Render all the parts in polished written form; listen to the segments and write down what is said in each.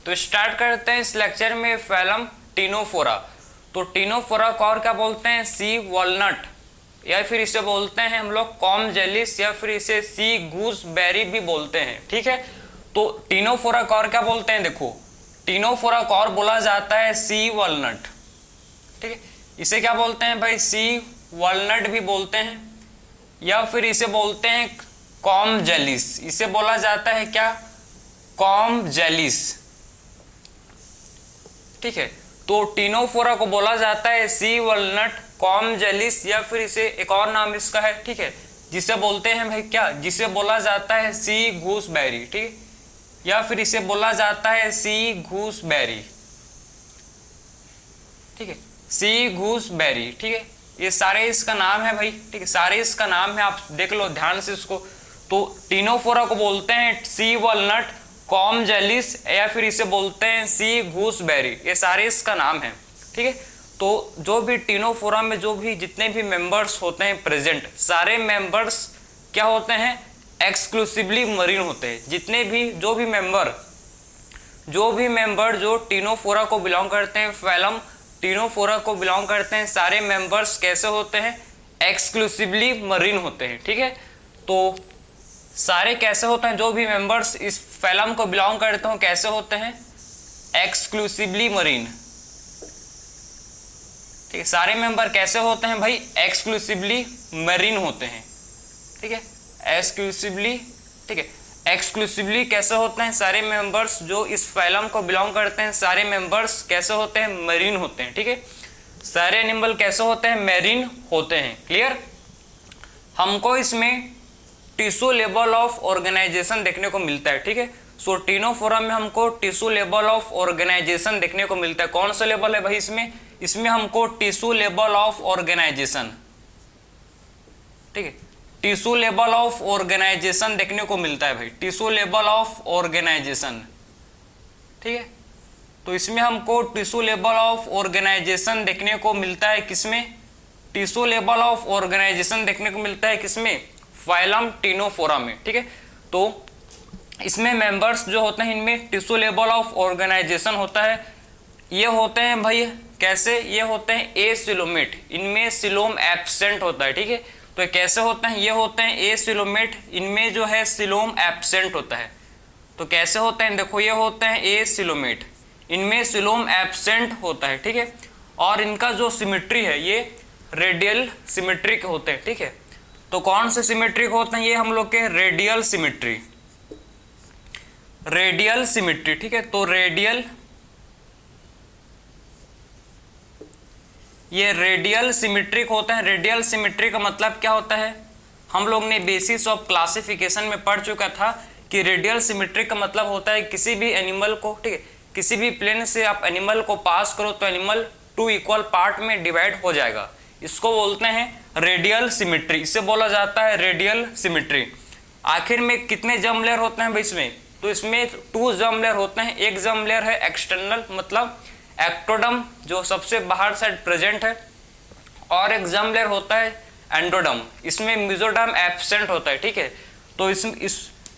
तो स्टार्ट करते हैं इस लेक्चर में फैलम टीनोफोरा। तो टीनोफोरा को और क्या बोलते हैं? सी वॉलनट, या फिर इसे बोलते हैं हम लोग कॉम जेलिस, या फिर इसे सी गूसबेरी भी बोलते हैं। ठीक है, तो टीनोफोरा को और क्या बोलते हैं? देखो, टीनोफोरा को और बोला जाता है सी वॉलनट। ठीक है, इसे क्या बोलते हैं भाई? सी वॉलनट भी बोलते हैं, या फिर इसे बोलते हैं कॉम जेलिस। इसे बोला जाता है क्या? कॉम जेलिस। ठीक है, तो टीनोफोरा को बोला जाता है सी वॉलनट, कॉम जेलिस, या फिर इसे एक और नाम इसका है, ठीक है, जिसे बोलते हैं भाई क्या? जिसे बोला जाता है सी गूसबेरी। ठीक, या फिर इसे बोला जाता है सी गूसबेरी। ठीक है, सी गूसबेरी। ठीक है, ये सारे इसका नाम है भाई। ठीक है, सारे इसका नाम है, आप देख लो ध्यान से इसको। तो टीनोफोरा को बोलते हैं सी वॉलनट, कॉम जेलिस, या फिर इसे बोलते हैं सी गूसबेरी। ये सारे इसका नाम है। ठीक है, तो जो भी टीनोफोरा में जो भी जितने भी मेंबर्स होते हैं प्रेजेंट, सारे मेंबर्स क्या होते हैं? एक्सक्लूसिवली मरीन होते हैं। जितने भी जो भी मेंबर जो टीनोफोरा को बिलोंग करते हैं, फैलम टीनोफोरा को बिलोंग करते हैं, सारे मेंबर्स कैसे होते हैं? एक्सक्लूसिवली मरीन होते हैं। ठीक है, तो सारे कैसे होते हैं? जो भी मेंबर्स इस फैलम को बिलोंग करते हो कैसे होते हैं? Exclusively marine. ठीक है, सारे मेंबर कैसे होते हैं भाई? एक्सक्लूसिवली मरीन होते हैं। ठीक है, एक्सक्लूसिवली। ठीक है, एक्सक्लूसिवली कैसे होते हैं? सारे मेंबर्स जो इस फैलम को बिलोंग करते हैं, सारे मेंबर्स कैसे होते हैं? मरीन होते हैं। ठीक है, सारे एनिमल कैसे होते हैं? मरीन होते हैं। क्लियर? हमको इसमें टिश्यू लेवल ऑफ ऑर्गेनाइजेशन देखने को मिलता है। ठीक है, सो टीनोफोरा में हमको टिश्यू लेवल ऑफ ऑर्गेनाइजेशन देखने को मिलता है। कौन सा लेवल है भाई इसमें? इसमें हमको टिश्यू लेवल ऑफ ऑर्गेनाइजेशन, ठीक है, टिश्यू लेवल ऑफ ऑर्गेनाइजेशन देखने को मिलता है भाई, टिश्यू लेवल ऑफ ऑर्गेनाइजेशन। ठीक है, तो इसमें हमको टिश्यू लेवल ऑफ ऑर्गेनाइजेशन देखने को मिलता है। किसमें? टिश्यू लेवल ऑफ ऑर्गेनाइजेशन देखने को मिलता है किसमें? फाइलम टीनोफोरा में। ठीक है, तो इसमें मेंबर्स जो होते हैं, इनमें टिश्यू लेवल ऑफ ऑर्गेनाइजेशन होता है। ये होते हैं भाई कैसे? ये होते हैं एसिलोमेट, इनमें सिलोम एब्सेंट होता है। ठीक है, तो कैसे होते हैं? ये होते हैं एसिलोमेट, इनमें जो है सिलोम एब्सेंट होता है। तो कैसे होते हैं? देखो, ये होते हैं एसिलोमेट, इनमें सिलोम एब्सेंट होता है। ठीक है, और इनका जो सिमेट्री है ये रेडियल सिमेट्रिक होते हैं। ठीक है, तो कौन से सिमेट्रिक होते हैं? ये हम लोग के रेडियल सिमेट्री, रेडियल सिमेट्री। ठीक है, तो रेडियल, ये रेडियल सिमेट्रिक होते हैं। रेडियल सिमेट्री का मतलब क्या होता है? हम लोग ने बेसिस ऑफ क्लासिफिकेशन में पढ़ चुका था कि रेडियल सिमेट्रिक का मतलब होता है किसी भी एनिमल को, ठीक है, किसी भी प्लेन से आप एनिमल को पास करो तो एनिमल 2 इक्वल पार्ट में डिवाइड हो जाएगा। इसको बोलते हैं रेडियल सिमेट्री, इसे बोला जाता है रेडियल सिमेट्री। आखिर में कितने जर्म लेयर होते हैं भाई इसमें? तो इसमें 2 जर्म लेयर होते हैं। एक जर्म लेयर है एक्सटर्नल, मतलब एक्टोडम जो सबसे बाहर साइड प्रेजेंट है, और एक जर्म लेयर होता है एंडोडम, इसमें मेसोडर्म एब्सेंट होता है। ठीक है, तो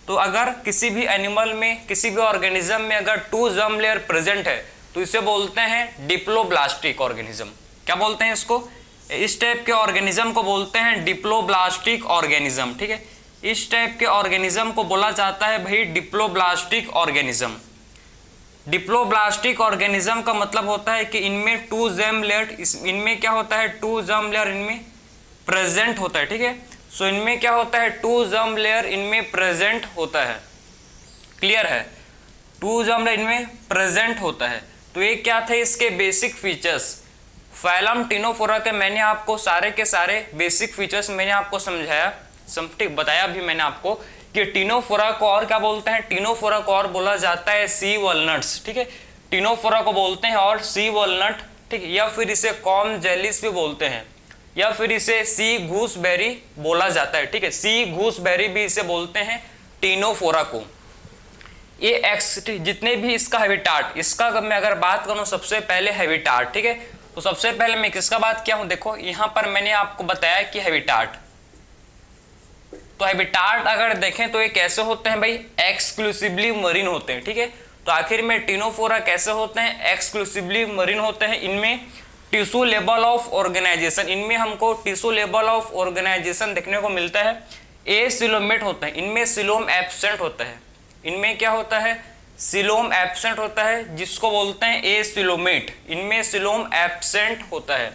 तो अगर किसी भी एनिमल में, किसी भी ऑर्गेनिज्म में अगर 2 जर्म लेयर प्रेजेंट है तो इसे बोलते हैं डिप्लोब्लास्टिक ऑर्गेनिज्म। क्या बोलते हैं इसको? इस टाइप के ऑर्गेनिज्म को बोलते हैं डिप्लोब्लास्टिक ऑर्गेनिज्म। ठीक है, इस टाइप के ऑर्गेनिज्म को बोला जाता है भाई डिप्लोब्लास्टिक ऑर्गेनिज्म। डिप्लोब्लास्टिक ऑर्गेनिज्म का मतलब होता है कि इनमें 2 जर्म लेयर, इनमें क्या होता है? 2 जर्म लेयर इनमें प्रेजेंट होता है। ठीक है, सो इनमें क्या होता है? 2 जर्म लेयर इनमें प्रेजेंट होता है। क्लियर है? 2 जर्म लेयर इनमें प्रेजेंट होता है। तो ये क्या थे इसके बेसिक फीचर्स? फाइलम टीनोफोरा के मैंने आपको सारे के सारे बेसिक फीचर्स मैंने आपको समझाया, ठीक बताया भी मैंने आपको कि टीनोफोरा को और क्या बोलते हैं? टीनोफोरा को और बोला जाता है सी वॉलनट्स। ठीक है, टीनोफोरा को बोलते हैं और सी वॉलनट, ठीक है, या फिर इसे कॉम जेलिस भी बोलते हैं, या फिर इसे सी गूसबेरी बोला जाता है। ठीक है, सी गूसबेरी भी इसे बोलते हैं टीनोफोरा को। ये जितने भी इसका हैबिटाट, इसका अगर मैं बात करूं सबसे पहले हैबिटाट, ठीक है, तो सबसे पहले मैं किसका बात किया हूं? देखो यहां पर मैंने आपको बताया कि हैबिटाट, तो हैबिटाट अगर देखें तो ये कैसे होते हैं भाई? एक्सक्लूसिवली मरीन होते हैं। ठीक है, तो आखिर में टिनोफोरा कैसे होते हैं, एक्सक्लूसिवली मरीन होते हैं। इनमें टिश्यू लेवल ऑफ ऑर्गेनाइजेशन, इनमें हमको टिश्यू लेवल ऑफ ऑर्गेनाइजेशन देखने को मिलता है। एसिलोमेट होता है, इनमें सिलोम एब्सेंट होता है। इनमें क्या होता है, सिलोम एब्सेंट होता है, जिसको बोलते हैं एसिलोमेट। इनमें सिलोम एब्सेंट होता है।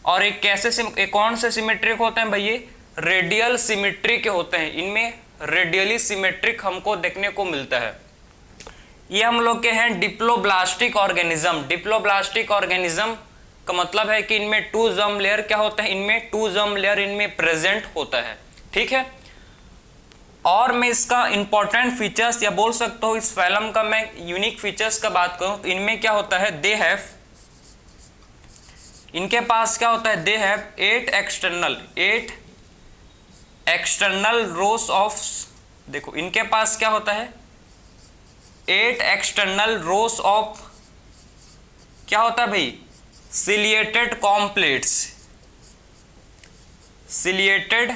और एक कैसे कौन से सिमेट्रिक होते हैं भाई, ये रेडियल सिमेट्रिक होते हैं। इनमें रेडियली सिमेट्रिक हमको देखने को मिलता है। ये हम लोग के हैं डिप्लोब्लास्टिक ऑर्गेनिज्म। डिप्लोब्लास्टिक ऑर्गेनिज्म का मतलब है कि इनमें 2 जर्म लेयर क्या होता है, इनमें 2 जर्म लेयर इनमें प्रेजेंट होता है। ठीक है, और मैं इसका इंपॉर्टेंट फीचर्स या बोल सकता हूँ इस फैलम का मैं यूनिक फीचर्स का बात करूं तो इनमें क्या होता है, दे हैव, इनके पास क्या होता है, they have 8 external rows of, देखो इनके पास क्या होता है, 8 एक्सटर्नल रोस ऑफ क्या होता है भाई, सिलिएटेड कॉम्प्लेट्स, सिलिएटेड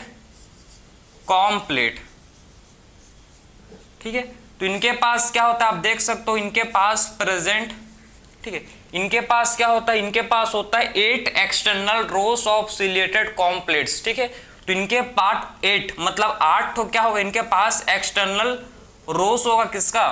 कॉम्प्लेट। ठीक है, तो इनके पास क्या होता है, आप देख सकते हो इनके पास प्रेजेंट, ठीक है, इनके पास क्या होता है, इनके पास होता है 8 external rows of ciliated comb plates. ठीक है, तो इनके पार्ट 8 मतलब 8 तो क्या होगा, इनके पास एक्सटर्नल रोस होगा, किसका,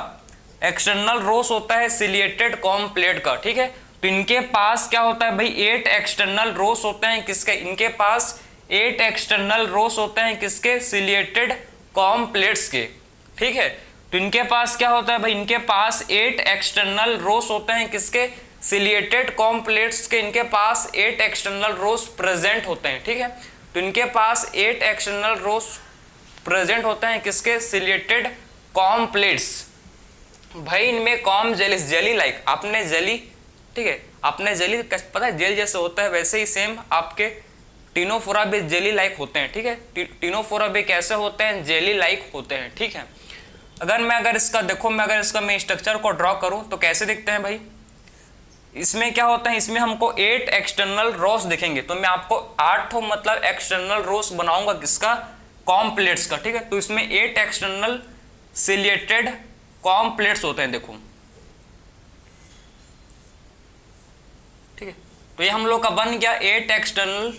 एक्सटर्नल रोस होता है सिलिएटेड कॉम्प्लेट का। ठीक है, तो इनके पास क्या होता है भाई, 8 एक्सटर्नल रोस होते हैं किसके, इनके पास 8 एक्सटर्नल रोस होते हैं किसके, सिलिएटेड कॉम्प्लेट्स के। ठीक है, तो इनके पास क्या होता है भाई, इनके पास 8 एक्सटर्नल रोस होते हैं किसके, सिलिएटेड कॉम्प्लेट्स के। इनके पास 8 एक्सटर्नल रोस प्रेजेंट होते हैं। ठीक है, तो इनके पास 8 एक्सटर्नल रोस प्रेजेंट होते हैं किसके, सिलिएटेड कॉम्प्लेट्स। भाई इनमें कॉम जेलिस, जेली लाइक, आपने जेली, ठीक है, आपने जेली पता है जेल जैसे होता है, वैसे ही सेम आपके टिनोफोरा भी जेली लाइक होते हैं। ठीक है, टिनोफोरा भी कैसे होते हैं, जेली लाइक होते हैं। ठीक है, अगर इसका देखो, मैं स्ट्रक्चर को ड्रॉ करूं तो कैसे दिखते हैं भाई, इसमें क्या होता है, इसमें हमको 8 एक्सटर्नल रोस दिखेंगे, तो मैं आपको 8 मतलब एक्सटर्नल रोस बनाऊंगा किसका, कॉम्प्लेट्स का। ठीक है, तो इसमें 8 एक्सटर्नल सिलिएटेड कॉम्प्लेट्स होते हैं, देखो। ठीक है, तो ये हम लोग का बन गया 8 एक्सटर्नल,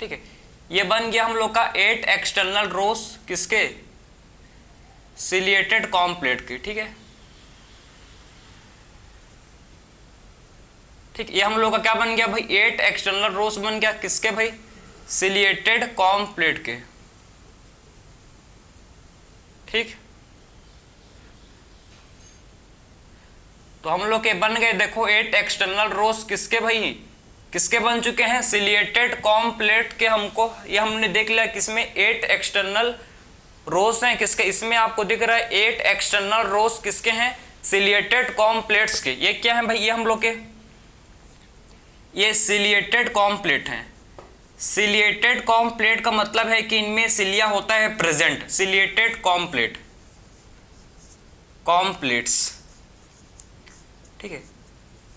ठीक है, ये बन गया हम लोग का 8 एक्सटर्नल रोस किसके, सिलिएटेड कॉम्प्लेट की। ठीक है, ठीक, ये हम लोग का क्या बन गया भाई, 8 एक्सटर्नल रोस बन गया किसके भाई, सिलिएटेड कॉम्प्लेट के। ठीक, तो हम लोग के बन गए देखो 8 एक्सटर्नल रोस किसके भाई, किसके बन चुके हैं, सिलिएटेड कॉम्प्लेट के। हमको ये हमने देख लिया किसमें 8 एक्सटर्नल रोस हैं किसके, इसमें आपको दिख रहा है 8 एक्सटर्नल रोस किसके हैं, सिलिएटेड कॉम्प्लेट्स के। ये क्या है भाई, ये हम लोग के ये सिलिएटेड कॉम्प्लेट हैं। सिलिएटेड कॉम्प्लेट का मतलब है कि इनमें सिलिया होता है प्रेजेंट, सिलिएटेड कॉम्प्लेट, कॉम्प्लेट्स। ठीक है,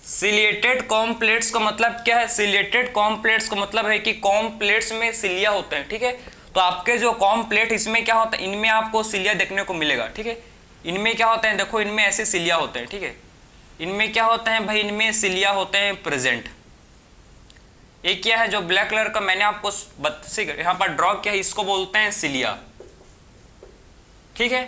सिलिएटेड कॉम्प्लेट्स का मतलब क्या है, सिलिएटेड कॉम्प्लेट्स का मतलब है कि कॉम्प्लेट्स में सिलिया होते हैं। ठीक है, तो आपके जो कॉम्प्लेट इसमें क्या होता है, इनमें आपको सिलिया देखने को मिलेगा। ठीक है, इनमें क्या होता है, देखो इनमें ऐसे सिलिया होते हैं। ठीक है, इनमें क्या होता है भाई, इनमें सिलिया होते हैं प्रेजेंट। ये क्या है, जो ब्लैक कलर का मैंने आपको यहाँ पर ड्रॉ किया है, इसको बोलते हैं सिलिया। ठीक है,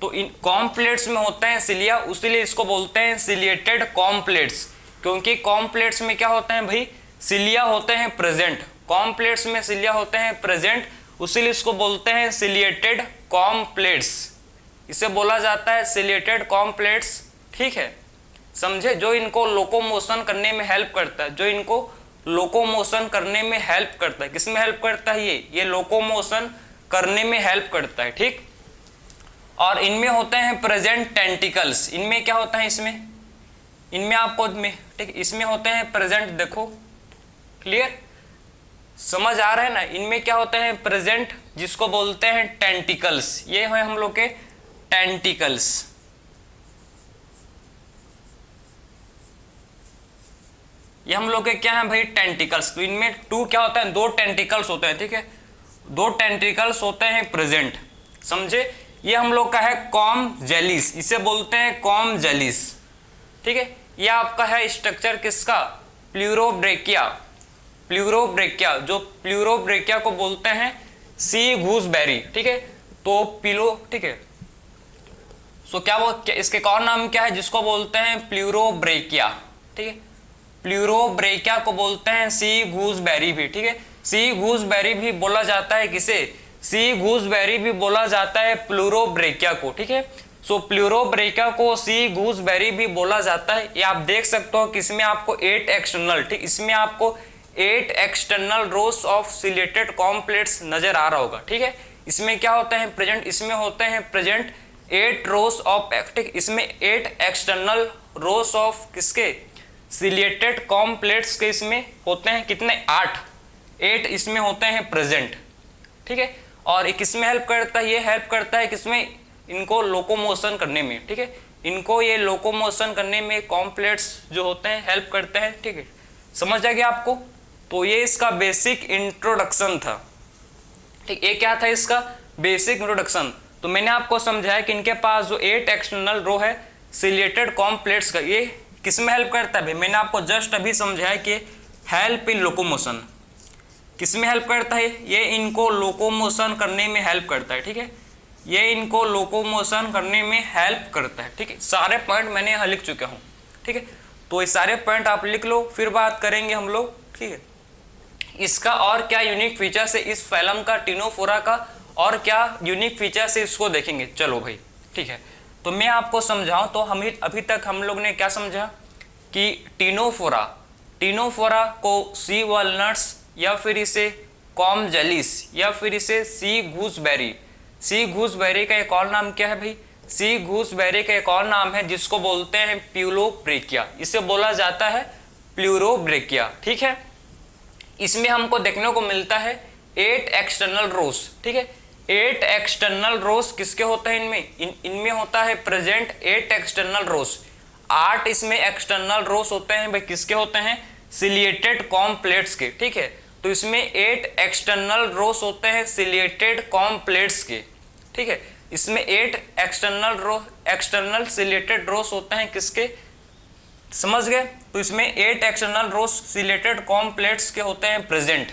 तो इन कॉम्प्लेट्स में होते हैं सिलिया, उसीलिए इसको बोलते हैं सिलिएटेड कॉम्प्लेट्स, क्योंकि कॉम्प्लेट्स में क्या होते हैं भाई, सिलिया होते हैं प्रेजेंट, कॉम्प्लेट्स में सिलिया होते हैं प्रेजेंट, उसीलिए इसको बोलते हैं सिलिएटेड कॉम्प्लेट्स। इसे बोला जाता है सिलिएटेड कॉम्प्लेट्स। ठीक है, समझे, जो इनको लोकोमोशन करने में हेल्प करता है, जो इनको लोकोमोशन करने में हेल्प करता है, किसमें हेल्प करता है, ये लोकोमोशन करने में हेल्प करता है। ठीक, और इनमें होते हैं प्रेजेंट टेंटिकल्स। इनमें क्या होता है, इनमें आपको ठीक, इसमें होते हैं प्रेजेंट, देखो क्लियर, समझ आ रहा है ना, इनमें क्या होते हैं प्रेजेंट, जिसको बोलते हैं टेंटिकल्स। ये है हम लोग के टेंटिकल्स। ये हम लोग के क्या है भाई, टेंटिकल्स। तो इनमें 2 क्या होता है, 2 टेंटिकल्स होते हैं। ठीक है, 2 टेंटिकल्स होते हैं प्रेजेंट, समझे। ये हम लोग का है कॉम जेलिस, इसे बोलते हैं कॉम जेलिस, ठीक है। ये आपका है स्ट्रक्चर किसका, प्लूरोब्रेकिया, प्लूरोब्रेकिया, जो प्लूरोब्रेकिया को बोलते हैं सी गूसबेरी, ठीक है। तो पिलो, ठीक है, सो क्या इसके और नाम क्या है, जिसको बोलते हैं प्लूरोब्रेकिया, ठीक है। प्लूरोब्रेकिया को बोलते हैं सी गूसबेरी भी, ठीक है। सी गूसबेरी भी बोला जाता है किसे, सी गूसबेरी भी बोला जाता है प्लूरोब्रेकिया को, ठीक है। सो प्लूरोब्रेकिया को सी गूसबेरी भी बोला जाता है। ये आप देख सकते हो कि इसमें आपको 8 एक्सटर्नल, ठीक, इसमें आपको 8 एक्सटर्नल रोज ऑफ सिलेटेड कॉम्प्लेट्स नजर आ रहा होगा, ठीक है। इसमें क्या होता है प्रेजेंट, इसमें होते हैं प्रेजेंट 8 रोज ऑफ, ठीक, इसमें 8 एक्सटर्नल रोज ऑफ किसके, सिलेटेड कॉम्प्लेट्स के इसमें होते हैं कितने, 8 इसमें होते हैं प्रेजेंट, ठीक है। और किसमें हेल्प करता है, ये हेल्प करता है किसमें, इनको लोकोमोशन करने में, ठीक है। इनको ये लोकोमोशन करने में कॉम्प्लेट्स जो होते हैं हेल्प करते हैं, ठीक है। समझ आ गया आपको। तो ये इसका बेसिक इंट्रोडक्शन था, ठीक। ये क्या था इसका बेसिक इंट्रोडक्शन। तो मैंने आपको समझाया कि इनके पास जो 8 एक्सटर्नल रो है सिलेटेड कॉम्प्लेट्स का, ये किसमें हेल्प करता है भाई, मैंने आपको जस्ट अभी समझाया कि हेल्प इन लोकोमोशन, किसमें हेल्प करता है, ये इनको लोकोमोशन करने में हेल्प करता है, ठीक है। ये इनको लोकोमोशन करने में हेल्प करता है, ठीक है। सारे पॉइंट मैंने यहाँ लिख चुका हूँ, ठीक है। तो ये सारे पॉइंट आप लिख लो, फिर बात करेंगे हम लोग, ठीक है। इसका और क्या यूनिक फीचर्स है इस फैलम का, टिनोफोरा का, और क्या यूनिक फीचर्स है इसको देखेंगे। चलो भाई, ठीक है। तो मैं आपको समझाऊं तो हम अभी तक हम लोग ने क्या समझा कि टिनोफोरा, टिनोफोरा को सी वॉलनट्स या फिर इसे कॉम जेलिस या फिर इसे सी गूसबेरी, सी गूसबेरी का एक और नाम क्या है भाई, सी गूसबेरी का एक और नाम है जिसको बोलते हैं प्लूरोब्रेकिया, इसे बोला जाता है प्लूरोब्रेकिया, ठीक है। इसमें हमको देखने को मिलता है 8 एक्सटर्नल रोज, ठीक है। 8 एक्सटर्नल रोज किसके होते हैं इनमें, इनमें होता है प्रेजेंट 8 एक्सटर्नल रोज, 8 इसमें एक्सटर्नल रोज होते हैं भाई, किसके होते हैं, सिलिएटेड कॉम्प्लेट्स के, ठीक है। तो इसमें 8 एक्सटर्नल रोज होते हैं सिलिएटेड कॉम्प्लेट्स के, ठीक है। इसमें 8 एक्सटर्नल सिलेटेड रोज होते हैं किसके, समझ गए। तो इसमें 8 एक्सटर्नल रोज सिलेटेड कॉम्प्लेट्स के होते हैं प्रेजेंट,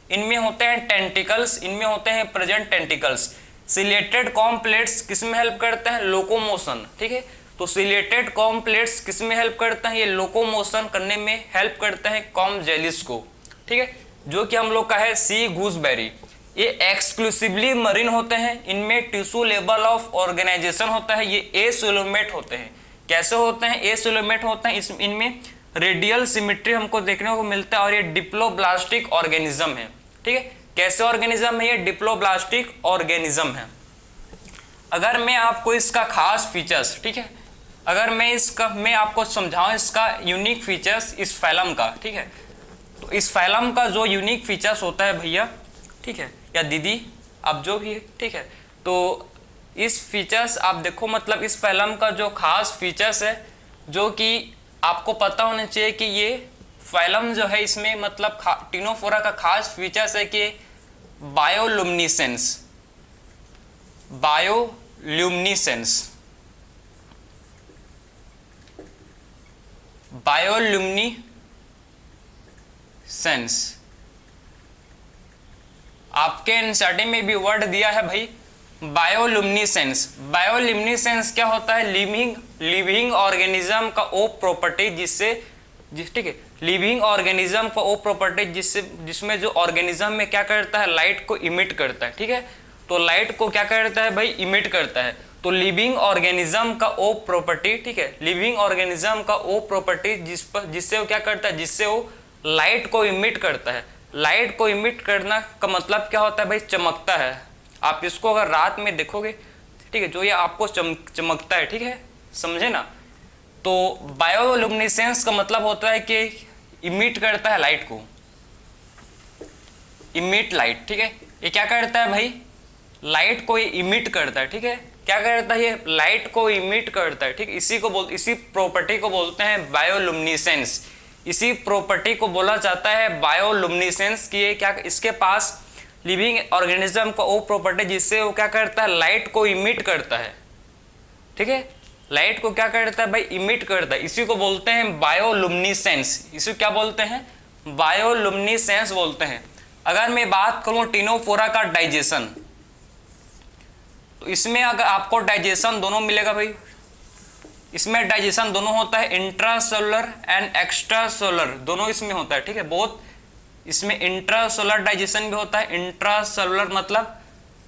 इनमें होते हैं टेंटिकल्स, इनमें होते हैं प्रेजेंट टेंटिकल्स। सिलेटेड कॉम्प्लेट्स किसमें हेल्प करते हैं, लोकोमोशन, ठीक है। तो सिलेटेड कॉम्प्लेट्स किसमें हेल्प करते हैं, ये लोकोमोशन करने में हेल्प करते हैं कॉम जेलिस को, ठीक है, जो कि हम लोग का है सी गूसबेरी। ये एक्सक्लूसिवली मरीन होते हैं, इनमें टिश्यू लेवल ऑफ ऑर्गेनाइजेशन होता है, ये एसिलोमेट होते हैं। कैसे होते हैं, एसिलोमेट होते हैं, इनमें रेडियल सिमेट्री हमको देखने को मिलता है, और ये डिप्लोब्लास्टिक ऑर्गेनिज्म है, ठीक है। कैसे ऑर्गेनिज्म है, ये डिप्लोब्लास्टिक ऑर्गेनिज्म है। अगर मैं आपको इसका खास फीचर्स, ठीक है, अगर मैं आपको समझाऊं इसका यूनिक फीचर्स इस फैलम का, ठीक है। तो इस फैलम का जो यूनिक फीचर्स होता है भैया, ठीक है, या दीदी आप जो भी है, ठीक है। तो इस फीचर्स आप देखो, मतलब इस फैलम का जो खास फीचर्स है, जो कि आपको पता होना चाहिए कि ये फैलम जो है इसमें मतलब टिनोफोरा का खास फीचर्स है कि बायोलुमिनेसेंस, बायोलुमिनेसेंस, बायोलुमिनेसेंस। आपके एनसीईआरटी में भी वर्ड दिया है भाई बायोलुमिनेसेंस। बायोलुमिनेसेंस क्या होता है, लिविंग ऑर्गेनिज्म का वो प्रॉपर्टी ठीक है, लिविंग ऑर्गेनिज्म का वो प्रॉपर्टी जिसमें जो ऑर्गेनिज्म में क्या करता है, लाइट को इमिट करता है, ठीक है। तो लाइट को क्या करता है भाई, इमिट करता है। तो लिविंग ऑर्गेनिज्म का वो प्रॉपर्टी, ठीक है, लिविंग ऑर्गेनिज्म का वो प्रॉपर्टी जिससे वो क्या करता है, जिससे वो लाइट को इमिट करता है। लाइट को इमिट करना का मतलब क्या होता है भाई, चमकता है। आप इसको अगर रात में देखोगे, ठीक है, जो ये आपको चमकता है, ठीक है, समझे ना। तो बायोलुमिनेसेंस का मतलब होता है कि इमिट करता है लाइट को, इमिट लाइट, ठीक है। ये क्या करता है भाई, लाइट को ये इमिट करता है, ठीक है। क्या करता है, ये लाइट को इमिट करता है, ठीक। इसी प्रॉपर्टी को बोलते हैं बायोलुमिनेसेंस। इसी प्रॉपर्टी को बोला जाता है बायोलुमिनेसेंस की, ये क्या, इसके पास लिविंग ऑर्गेनिज्म का वो प्रॉपर्टी जिससे वो क्या करता है, लाइट को इमिट करता है, ठीक है, लाइट को क्या करता है भाई, इमिट करता है, इसी को बोलते हैं बायोलुमिनेसेंस। इसी को क्या बोलते हैं, बायोलुमिनेसेंस बोलते हैं। अगर मैं बात करूं टिनोफोरा का डाइजेशन, तो इसमें अगर आपको डाइजेशन दोनों मिलेगा भाई, इसमें डाइजेशन दोनों होता है, इंट्रासेलुलर एंड एक्स्ट्रासेलुलर दोनों इसमें होता है, ठीक है। बहुत इसमें इंट्रासेलुलर डाइजेशन भी होता है, इंट्रासेलुलर मतलब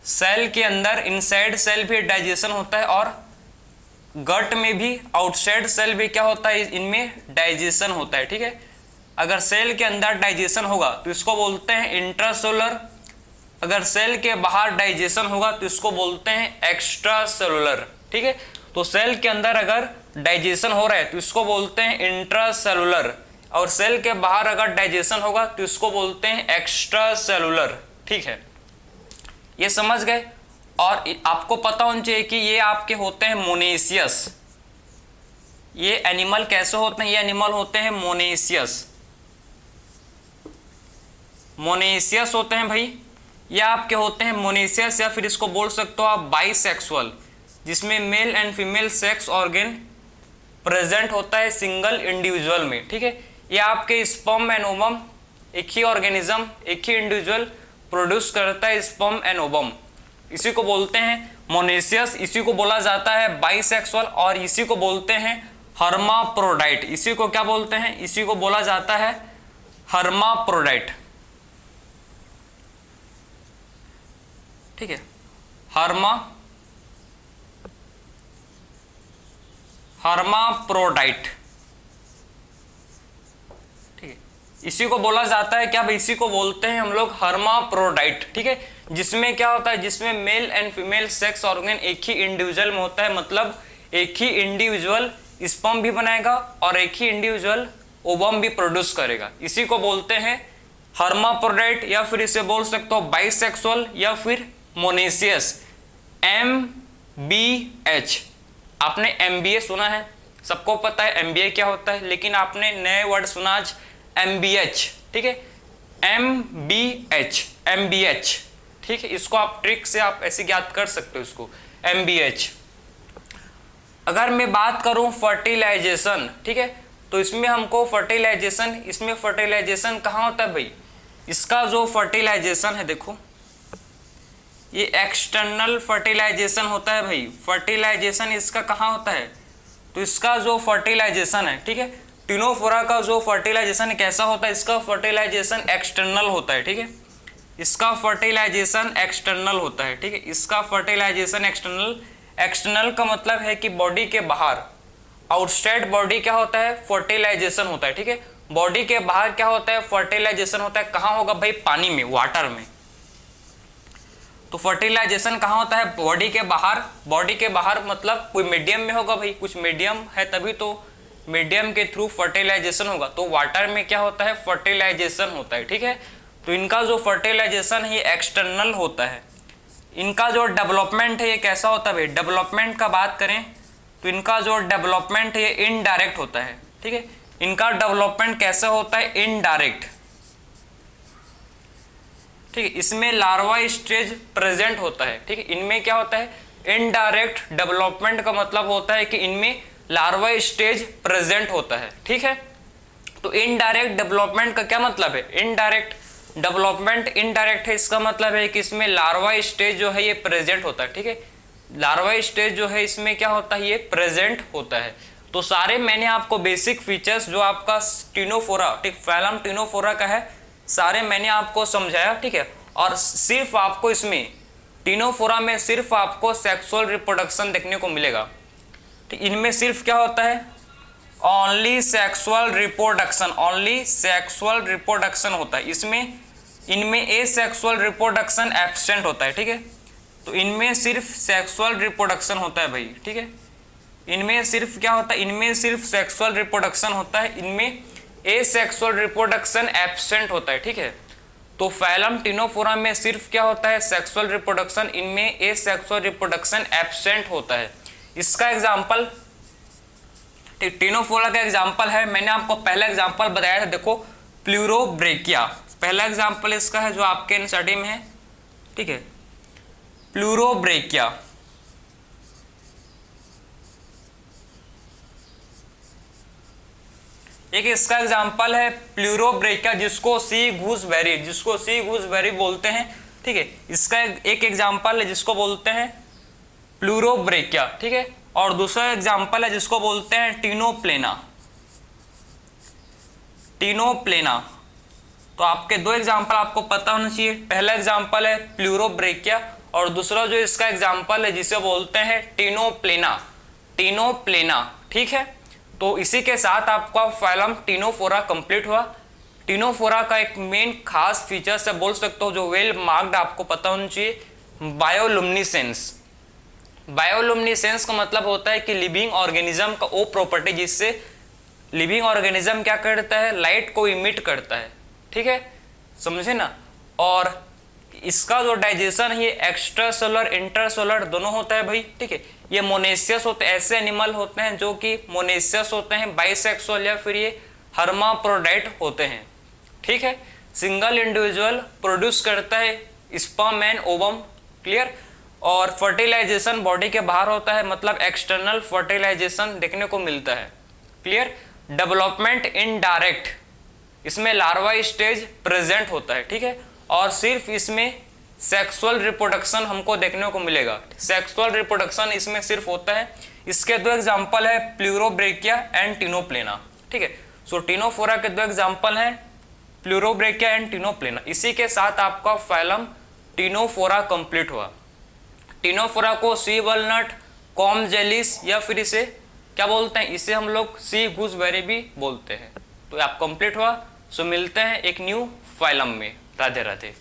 सेल के अंदर, इनसाइड सेल भी डाइजेशन होता है, और गट में भी, आउटसाइड सेल भी क्या होता है, इनमें डाइजेशन होता है, ठीक है। अगर सेल के अंदर डाइजेशन होगा तो इसको बोलते हैं इंट्रासेलुलर, अगर सेल के बाहर डाइजेशन होगा तो इसको बोलते हैं एक्स्ट्रा सेलुलर, ठीक है। तो सेल के अंदर अगर डाइजेशन हो रहा है तो इसको बोलते हैं इंट्रासेलुलर, और सेल के बाहर अगर डाइजेशन होगा तो इसको बोलते हैं एक्स्ट्रा सेलुलर, ठीक है। ये समझ गए। और आपको पता होना चाहिए कि ये आपके होते हैं मोनेशियस। ये एनिमल कैसे होते हैं, ये एनिमल होते हैं मोनेशियस, मोनेशियस होते हैं भाई। ये आपके होते हैं मोनेशियस, या फिर इसको बोल सकते हो आप बाइसेक्सुअल, जिसमें male and female sex organ present होता है सिंगल इंडिविजुअल में, ठीक है। ये आपके स्पर्म एंड ओवम, एक ही ऑर्गेनिज्म, एक ही इंडिविजुअल प्रोड्यूस करता है स्पर्म एंड ओवम, इसी को बोलते हैं मोनेशियस। इसी को बोला जाता है बाइसेक्सुअल, और इसी को बोलते हैं हर्माफ्रोडाइट। इसी को क्या बोलते हैं, इसी को बोला जाता है हर्माफ्रोडाइट, ठीक है, हर्माफ्रोडाइट, ठीक है। इसी को बोला जाता है क्या भाई, इसी को बोलते हैं हम लोग हर्माफ्रोडाइट, ठीक है। जिसमें क्या होता है, जिसमें male and female sex organ एक ही इंडिविजुअल में होता है, मतलब एक ही इंडिविजुअल स्पर्म भी बनाएगा और एक ही इंडिविजुअल ओवम भी प्रोड्यूस करेगा। इसी को बोलते हैं हर्माफ्रोडाइट, या फिर इसे बोल सकते हो बाइसेक्सुअल, या फिर मोनेशियस। MBH, आपने MBA सुना है, सबको पता है MBA क्या होता है, लेकिन आपने नए वर्ड सुना आज MBH, ठीक है, MBH, ठीक है। इसको आप ट्रिक से आप ऐसे ज्ञात कर सकते हो इसको, MBH। अगर मैं बात करूं फर्टिलाइजेशन, ठीक है, तो इसमें हमको फर्टिलाइजेशन, इसमें फर्टिलाइजेशन कहाँ होता है भाई, इसका जो फर्टिलाइजेशन है, देखो ये एक्सटर्नल फर्टिलाइजेशन होता है भाई। फर्टिलाइजेशन इसका कहाँ होता है, तो इसका जो फर्टिलाइजेशन है, ठीक है, टिनोफोरा का जो फर्टिलाइजेशन कैसा होता है, इसका फर्टिलाइजेशन एक्सटर्नल होता है, ठीक है, इसका फर्टिलाइजेशन एक्सटर्नल होता है, ठीक है, इसका फर्टिलाइजेशन एक्सटर्नल का मतलब है कि बॉडी के बाहर, आउटसाइड बॉडी क्या होता है, फर्टिलाइजेशन होता है, ठीक है। बॉडी के बाहर क्या होता है, फर्टिलाइजेशन होता है, कहाँ होगा भाई, पानी में, वाटर में। तो फर्टिलाइजेशन कहाँ होता है, बॉडी के बाहर। बॉडी के बाहर मतलब कोई मीडियम में होगा भाई, कुछ मीडियम है तभी तो मीडियम के थ्रू फर्टिलाइजेशन होगा। तो वाटर में क्या होता है, फर्टिलाइजेशन होता है, ठीक है। तो इनका जो फर्टिलाइजेशन है ये एक्सटर्नल होता है। इनका जो डेवलपमेंट है ये कैसा होता है भाई, डेवलपमेंट का बात करें तो इनका जो डेवलपमेंट है ये इनडायरेक्ट होता है, ठीक है। इनका डेवलपमेंट कैसे होता है, इनडायरेक्ट, ठीक है। इसमें लार्वा स्टेज प्रेजेंट होता है, ठीक है। इनमें क्या होता है, इनडायरेक्ट डेवलपमेंट का मतलब होता है कि इनमें लार्वा स्टेज प्रेजेंट होता है, ठीक है। तो इनडायरेक्ट डेवलपमेंट का क्या मतलब है, इनडायरेक्ट डेवलपमेंट इनडायरेक्ट है, इसका मतलब है कि इसमें लार्वा स्टेज जो है ये प्रेजेंट होता है, ठीक है। लार्वा स्टेज जो है इसमें क्या होता है, ये प्रेजेंट होता है। तो सारे मैंने आपको बेसिक फीचर्स जो आपका टिनोफोरा, ठीक, फाइलम टिनोफोरा का है, सारे मैंने आपको समझाया, ठीक है। और सिर्फ आपको इसमें टिनोफोरा में सिर्फ आपको सेक्सुअल रिप्रोडक्शन देखने को मिलेगा, ठीक। इनमें सिर्फ क्या होता है, only sexual reproduction, only sexual reproduction होता है। इसमें इनमें एसेक्सुअल रिप्रोडक्शन एब्सेंट होता है, ठीक है। तो इनमें सिर्फ सेक्सुअल रिप्रोडक्शन होता है भाई, ठीक है। इनमें सिर्फ क्या होता है, इनमें सिर्फ सेक्सुअल रिप्रोडक्शन होता है, इनमें एसेक्सुअल रिप्रोडक्शन एब्सेंट होता है, ठीक है। तो फाइलम टिनोफोरा में सिर्फ क्या होता है, सेक्सुअल रिप्रोडक्शन, इनमें एसेक्सुअल रिप्रोडक्शन एब्सेंट होता है। इसका एग्जांपल, टिनोफोरा का एग्जांपल है, मैंने आपको पहला एग्जांपल बताया था, देखो प्लूरोब्रेकिया, पहला एग्जांपल इसका है जो आपके एनसीईआरटी में है, ठीक है। प्लूरोब्रेकिया, एक इसका एग्जांपल है प्लूरोब्रेकिया जिसको सी गूसबेरी बोलते हैं, ठीक है। इसका एक एग्जांपल है जिसको बोलते हैं प्लूरोब्रेकिया, ठीक है। और दूसरा एग्जांपल है जिसको बोलते हैं टीनोप्लेना। तो आपके दो एग्जांपल आपको पता होना चाहिए। पहला एग्जांपल है प्लूरोब्रेकिया और दूसरा जो इसका एग्जांपल है जिसे बोलते हैं टीनोप्लेना, ठीक है। तो इसी के साथ आपका फाइलम टीनोफोरा कंप्लीट हुआ। टीनोफोरा का एक मेन खास फीचर से बोल सकते हो जो वेल मार्क्ड आपको पता होना चाहिए, बायोलुमिनेसेंस का मतलब होता है कि लिविंग ऑर्गेनिज्म का वो प्रॉपर्टी जिससे लिविंग ऑर्गेनिज्म क्या करता है, लाइट को इमिट करता है, ठीक है, समझे ना। और इसका जो डाइजेशन है ये एक्स्ट्रा सेलुलर इंटरसेलुलर दोनों होता है भाई, ठीक है। ये मोनेशियस होते हैं, ऐसे एनिमल होते हैं जो कि मोनेशियस होते हैं, बाइसेक्सुअल या फिर ये हर्माफ्रोडाइट होते हैं, ठीक है। सिंगल इंडिविजुअल प्रोड्यूस करता है स्पर्म एंड ओवम, क्लियर। और फर्टिलाइजेशन बॉडी के बाहर होता है, मतलब एक्सटर्नल फर्टिलाइजेशन देखने को मिलता है, क्लियर। डेवलपमेंट इनडायरेक्ट, इसमें लार्वा स्टेज प्रेजेंट होता है, ठीक है। और सिर्फ इसमें सेक्सुअल रिप्रोडक्शन हमको देखने को मिलेगा, सेक्सुअल रिप्रोडक्शन इसमें सिर्फ होता है। इसके दो एग्जांपल है प्लूरोब्रेकिया एंड टीनोप्लेना, ठीक है। सो टीनोफोरा के दो एग्जांपल हैं प्लूरोब्रेकिया एंड टीनोप्लेना। इसी के साथ आपका फाइलम टीनोफोरा कंप्लीट हुआ। टीनोफोरा को सी वॉलनट, कॉम जेलिस या फिर इसे क्या बोलते हैं, इसे हम लोग सी गूसबेरी भी बोलते हैं। तो आप कंप्लीट हुआ। सो मिलते हैं एक न्यू फाइलम में। राधे राधे।